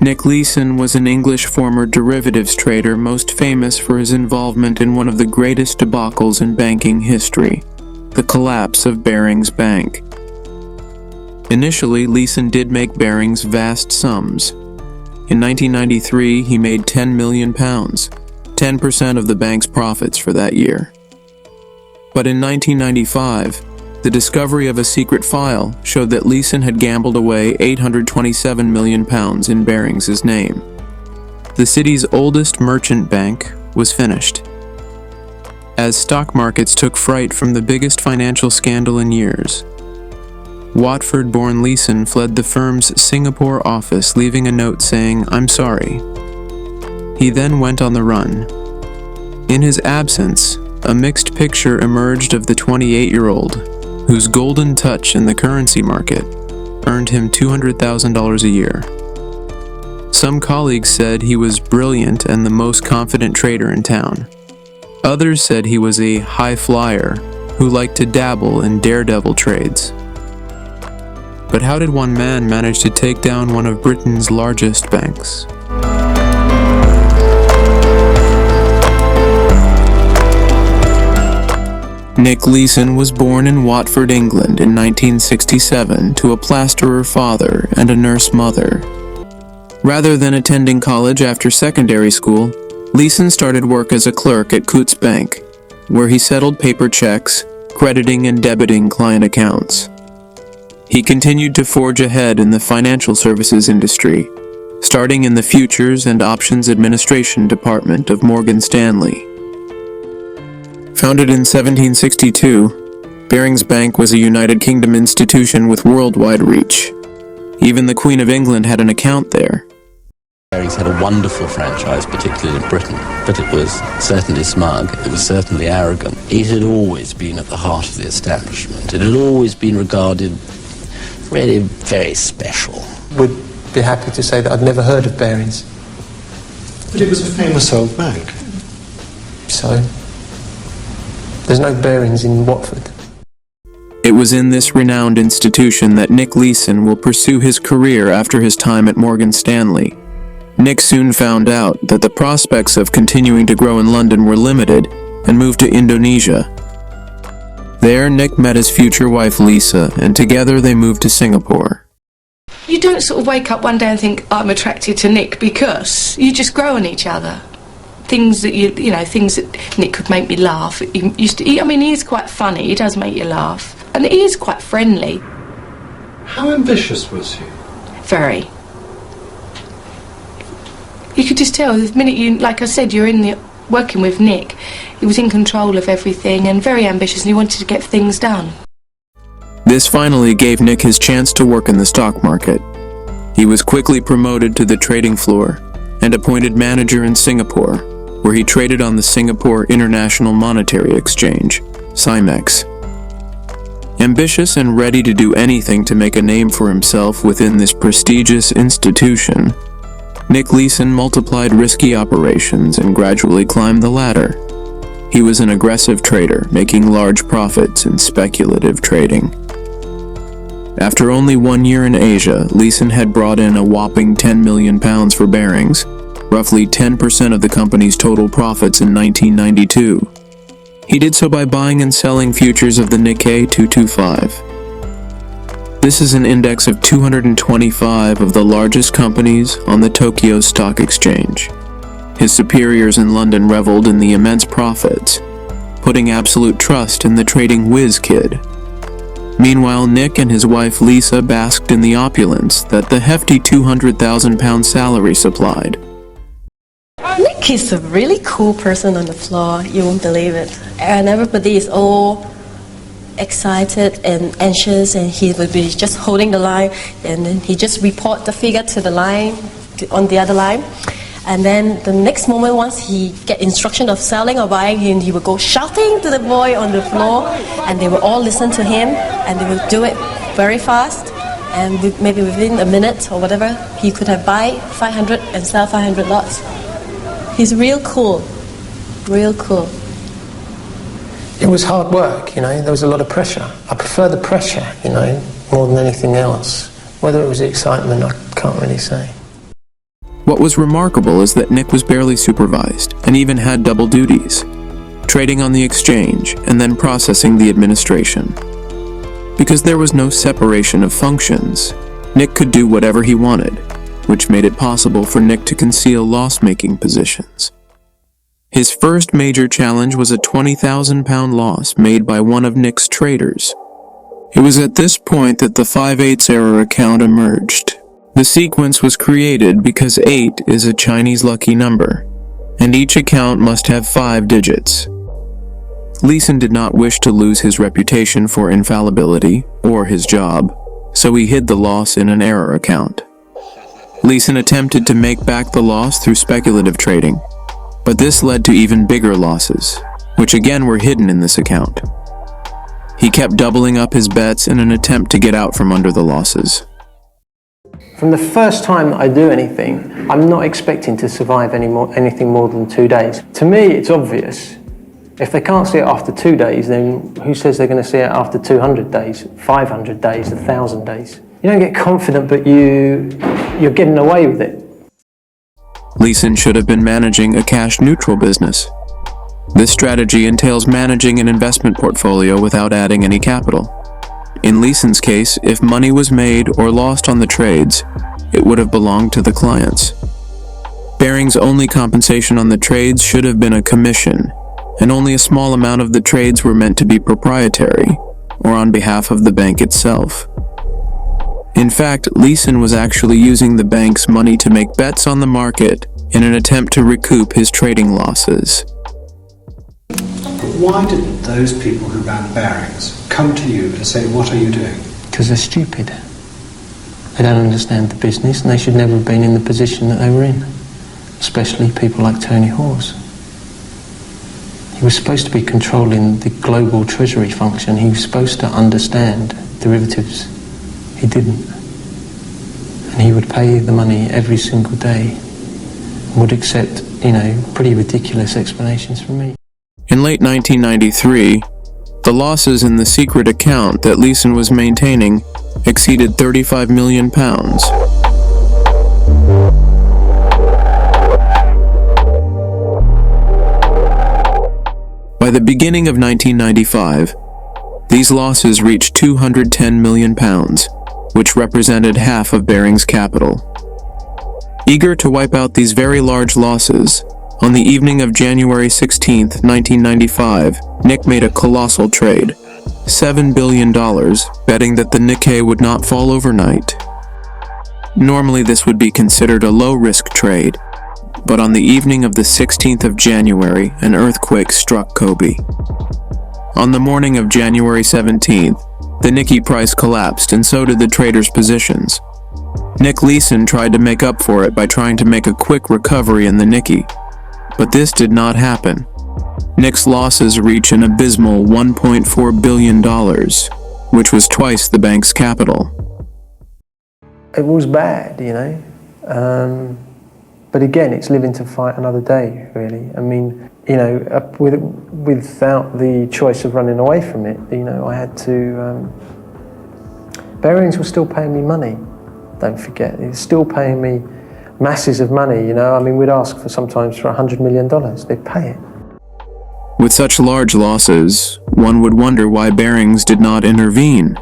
Nick Leeson was an English former derivatives trader most famous for his involvement in one of the greatest debacles in banking history, the collapse of Barings Bank. Initially, Leeson did make Barings vast sums. In 1993, he made £10 million, 10% of the bank's profits for that year. But in 1995, the discovery of a secret file showed that Leeson had gambled away £827 million in Barings' name. The city's oldest merchant bank was finished. As stock markets took fright from the biggest financial scandal in years, Watford-born Leeson fled the firm's Singapore office, leaving a note saying, "I'm sorry." He then went on the run. In his absence, a mixed picture emerged of the 28-year-old, whose golden touch in the currency market earned him $200,000 a year. Some colleagues said he was brilliant and the most confident trader in town. Others said he was a high flyer who liked to dabble in daredevil trades. But how did one man manage to take down one of Britain's largest banks? Nick Leeson was born in Watford, England in 1967 to a plasterer father and a nurse mother. Rather than attending college after secondary school, Leeson started work as a clerk at Coutts Bank, where he settled paper checks, crediting and debiting client accounts. He continued to forge ahead in the financial services industry, starting in the Futures and Options Administration Department of Morgan Stanley. Founded in 1762, Barings Bank was a United Kingdom institution with worldwide reach. Even the Queen of England had an account there. Barings had a wonderful franchise, particularly in Britain, but it was certainly smug, it was certainly arrogant. It had always been at the heart of the establishment. It had always been regarded really very special. Would be happy to say that I'd never heard of Barings. But it was a famous old bank. So, there's no Barings in Watford. It was in this renowned institution that Nick Leeson will pursue his career after his time at Morgan Stanley. Nick soon found out that the prospects of continuing to grow in London were limited and moved to Indonesia. There, Nick met his future wife Lisa, and together they moved to Singapore. You don't sort of wake up one day and think, I'm attracted to Nick, because you just grow on each other. Things that things that Nick could make me laugh. He is quite funny, he does make you laugh. And he is quite friendly. How ambitious was he? Very. You could just tell, the minute you, like I said, you're working with Nick, he was in control of everything and very ambitious, and he wanted to get things done. This finally gave Nick his chance to work in the stock market. He was quickly promoted to the trading floor and appointed manager in Singapore, where he traded on the Singapore International Monetary Exchange, SIMEX. Ambitious and ready to do anything to make a name for himself within this prestigious institution, Nick Leeson multiplied risky operations and gradually climbed the ladder. He was an aggressive trader, making large profits in speculative trading. After only 1 year in Asia, Leeson had brought in a whopping £10 million for Barings, roughly 10% of the company's total profits in 1992. He did so by buying and selling futures of the Nikkei 225. This is an index of 225 of the largest companies on the Tokyo Stock Exchange. His superiors in London reveled in the immense profits, putting absolute trust in the trading whiz kid. Meanwhile, Nick and his wife Lisa basked in the opulence that the hefty £200,000 salary supplied. Nick is a really cool person on the floor, you won't believe it. And everybody is all excited and anxious, and he would be just holding the line, and then he just report the figure to the line, on the other line. And then the next moment, once he get instruction of selling or buying, he would go shouting to the boy on the floor, and they will all listen to him, and they will do it very fast. And maybe within a minute or whatever, he could have buy 500 and sell 500 lots. He's real cool, real cool. It was hard work, there was a lot of pressure. I prefer the pressure, more than anything else. Whether it was the excitement, I can't really say. What was remarkable is that Nick was barely supervised and even had double duties, trading on the exchange and then processing the administration. Because there was no separation of functions, Nick could do whatever he wanted, which made it possible for Nick to conceal loss-making positions. His first major challenge was a £20,000 loss made by one of Nick's traders. It was at this point that the 5/8 error account emerged. The sequence was created because 8 is a Chinese lucky number, and each account must have 5 digits. Leeson did not wish to lose his reputation for infallibility or his job, so he hid the loss in an error account. Leeson attempted to make back the loss through speculative trading, but this led to even bigger losses, which again were hidden in this account. He kept doubling up his bets in an attempt to get out from under the losses. From the first time that I do anything, I'm not expecting to survive anything more than 2 days. To me, it's obvious. If they can't see it after 2 days, then who says they're going to see it after 200 days, 500 days, 1,000 days? You don't get confident, but you're getting away with it. Leeson should have been managing a cash-neutral business. This strategy entails managing an investment portfolio without adding any capital. In Leeson's case, if money was made or lost on the trades, it would have belonged to the clients. Barings' only compensation on the trades should have been a commission, and only a small amount of the trades were meant to be proprietary, or on behalf of the bank itself. In fact, Leeson was actually using the bank's money to make bets on the market in an attempt to recoup his trading losses. But why didn't those people who ran Barings come to you and say, what are you doing? Because they're stupid. They don't understand the business, and they should never have been in the position that they were in. Especially people like Tony Hawes. He was supposed to be controlling the global treasury function. He was supposed to understand derivatives. He didn't. And he would pay the money every single day and would accept, pretty ridiculous explanations from me. In late 1993, the losses in the secret account that Leeson was maintaining exceeded £35 million. By the beginning of 1995, these losses reached £210 million, which represented half of Barings' capital. Eager to wipe out these very large losses, on the evening of January 16, 1995, Nick made a colossal trade, $7 billion, betting that the Nikkei would not fall overnight. Normally this would be considered a low-risk trade, but on the evening of the 16th of January, an earthquake struck Kobe. On the morning of January 17th, the Nikkei price collapsed and so did the traders' positions. Nick Leeson tried to make up for it by trying to make a quick recovery in the Nikkei, but this did not happen. Nick's losses reached an abysmal $1.4 billion, which was twice the bank's capital. It was bad, but again, it's living to fight another day, really. I mean, without the choice of running away from it, I had to... Barings was still paying me money, don't forget. He was still paying me masses of money, we'd ask for sometimes for $100 million. They'd pay it. With such large losses, one would wonder why Barings did not intervene.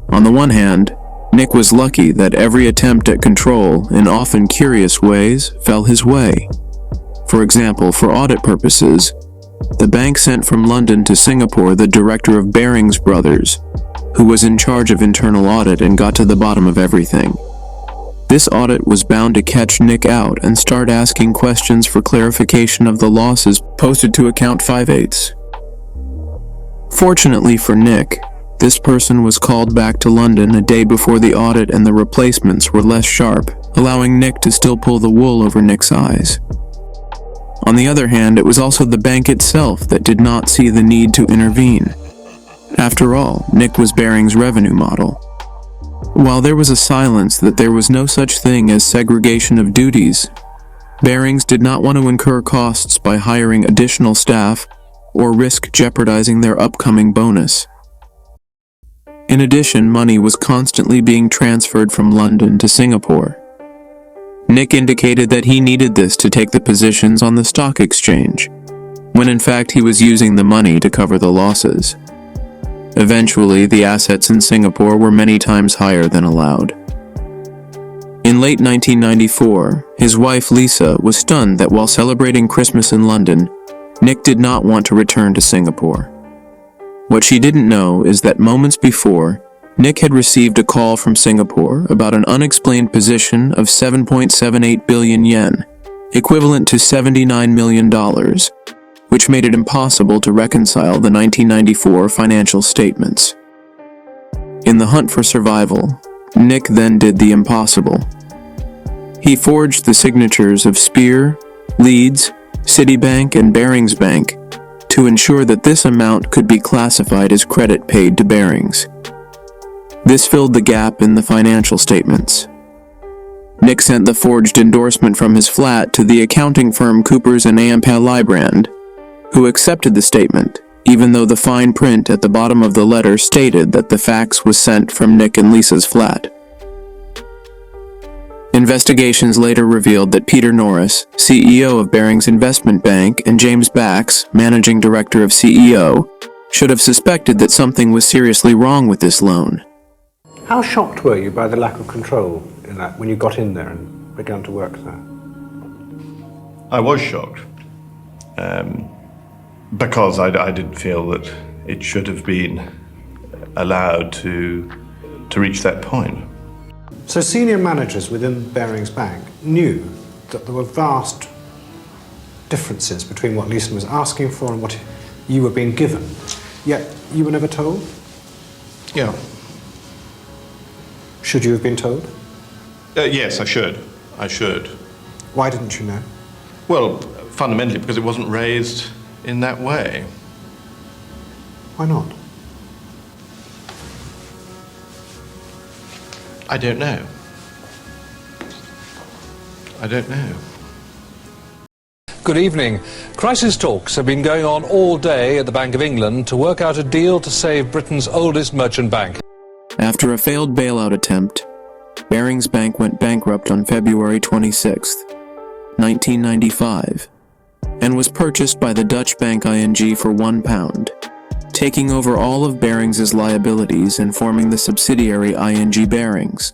On the one hand, Nick was lucky that every attempt at control, in often curious ways, fell his way. For example, for audit purposes, the bank sent from London to Singapore the director of Barings Brothers, who was in charge of internal audit and got to the bottom of everything. This audit was bound to catch Nick out and start asking questions for clarification of the losses posted to account 5/8. Fortunately for Nick, this person was called back to London a day before the audit and the replacements were less sharp, allowing Nick to still pull the wool over Nick's eyes. On the other hand, it was also the bank itself that did not see the need to intervene. After all, Nick was Barings' revenue model. While there was a silence that there was no such thing as segregation of duties, Barings did not want to incur costs by hiring additional staff or risk jeopardizing their upcoming bonus. In addition, money was constantly being transferred from London to Singapore. Nick indicated that he needed this to take the positions on the stock exchange, when in fact he was using the money to cover the losses. Eventually, the assets in Singapore were many times higher than allowed. In late 1994, his wife Lisa was stunned that while celebrating Christmas in London, Nick did not want to return to Singapore. What she didn't know is that moments before, Nick had received a call from Singapore about an unexplained position of 7.78 billion yen, equivalent to $79 million, which made it impossible to reconcile the 1994 financial statements. In the hunt for survival, Nick then did the impossible. He forged the signatures of Spear, Leeds, Citibank, and Barings Bank to ensure that this amount could be classified as credit paid to Barings. This filled the gap in the financial statements. Nick sent the forged endorsement from his flat to the accounting firm Coopers & Ampel Lybrand, who accepted the statement, even though the fine print at the bottom of the letter stated that the fax was sent from Nick and Lisa's flat. Investigations later revealed that Peter Norris, CEO of Barings Investment Bank, and James Bax, managing director of CEO, should have suspected that something was seriously wrong with this loan. How shocked were you by the lack of control in that when you got in there and began to work there? I was shocked. Because I didn't feel that it should have been allowed to reach that point. So senior managers within Barings Bank knew that there were vast differences between what Leeson was asking for and what you were being given, yet you were never told? Yeah. Should you have been told? Yes, I should. I should. Why didn't you know? Well, fundamentally because it wasn't raised in that way. Why not? I don't know. I don't know. Good evening. Crisis talks have been going on all day at the Bank of England to work out a deal to save Britain's oldest merchant bank. After a failed bailout attempt, Barings Bank went bankrupt on February 26, 1995, and was purchased by the Dutch bank ING for £1, taking over all of Barings' liabilities and forming the subsidiary ING Barings.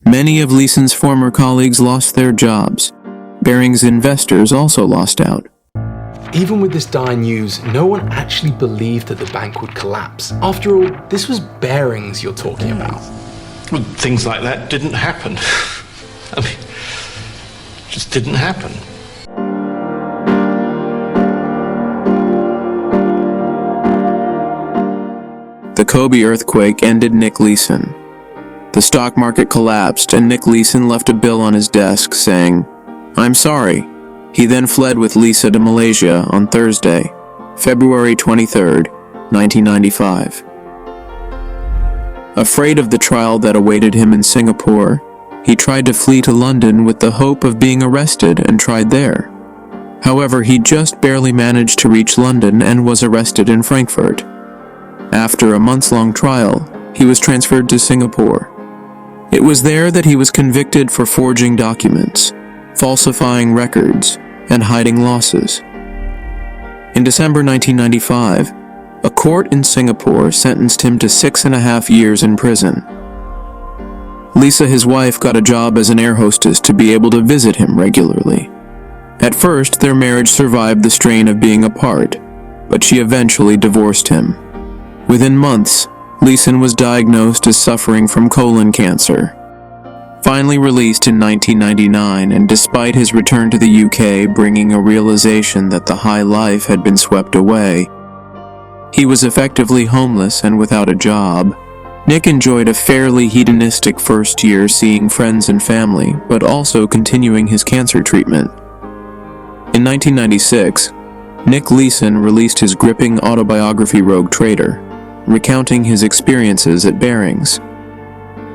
Many of Leeson's former colleagues lost their jobs. Barings investors also lost out. Even with this dire news, no one actually believed that the bank would collapse. After all, this was Barings you're talking about. Well, things like that didn't happen. I mean, it just didn't happen. The Kobe earthquake ended Nick Leeson. The stock market collapsed and Nick Leeson left a bill on his desk saying, "I'm sorry." He then fled with Lisa to Malaysia on Thursday, February 23, 1995. Afraid of the trial that awaited him in Singapore, he tried to flee to London with the hope of being arrested and tried there. However, he just barely managed to reach London and was arrested in Frankfurt. After a months-long trial, he was transferred to Singapore. It was there that he was convicted for forging documents, falsifying records, and hiding losses. In December 1995, a court in Singapore sentenced him to 6.5 years in prison. Lisa, his wife, got a job as an air hostess to be able to visit him regularly. At first, their marriage survived the strain of being apart, but she eventually divorced him. Within months, Leeson was diagnosed as suffering from colon cancer. Finally released in 1999, and despite his return to the UK bringing a realization that the high life had been swept away, he was effectively homeless and without a job. Nick enjoyed a fairly hedonistic first year seeing friends and family, but also continuing his cancer treatment. In 1996, Nick Leeson released his gripping autobiography Rogue Trader, recounting his experiences at Barings.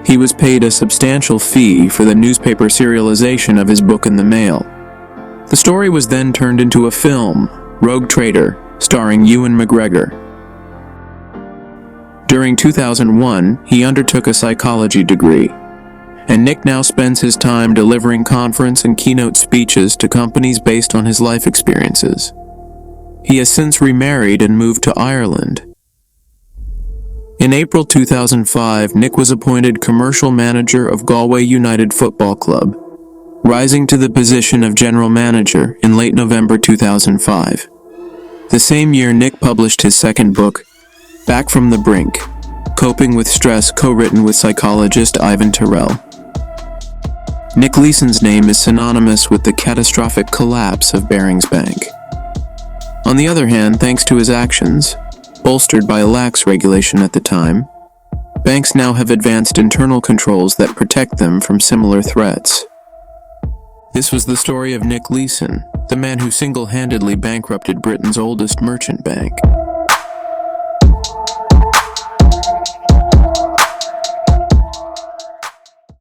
He was paid a substantial fee for the newspaper serialization of his book in the mail. The story was then turned into a film, Rogue Trader, starring Ewan McGregor. During 2001, he undertook a psychology degree. and Nick now spends his time delivering conference and keynote speeches to companies based on his life experiences. He has since remarried and moved to Ireland. In April 2005, Nick was appointed commercial manager of Galway United Football Club, rising to the position of general manager in late November 2005. The same year, Nick published his second book, Back from the Brink, Coping with Stress, co-written with psychologist Ivan Terrell. Nick Leeson's name is synonymous with the catastrophic collapse of Barings Bank. On the other hand, thanks to his actions, bolstered by a lax regulation at the time, banks now have advanced internal controls that protect them from similar threats. This was the story of Nick Leeson, the man who single-handedly bankrupted Britain's oldest merchant bank.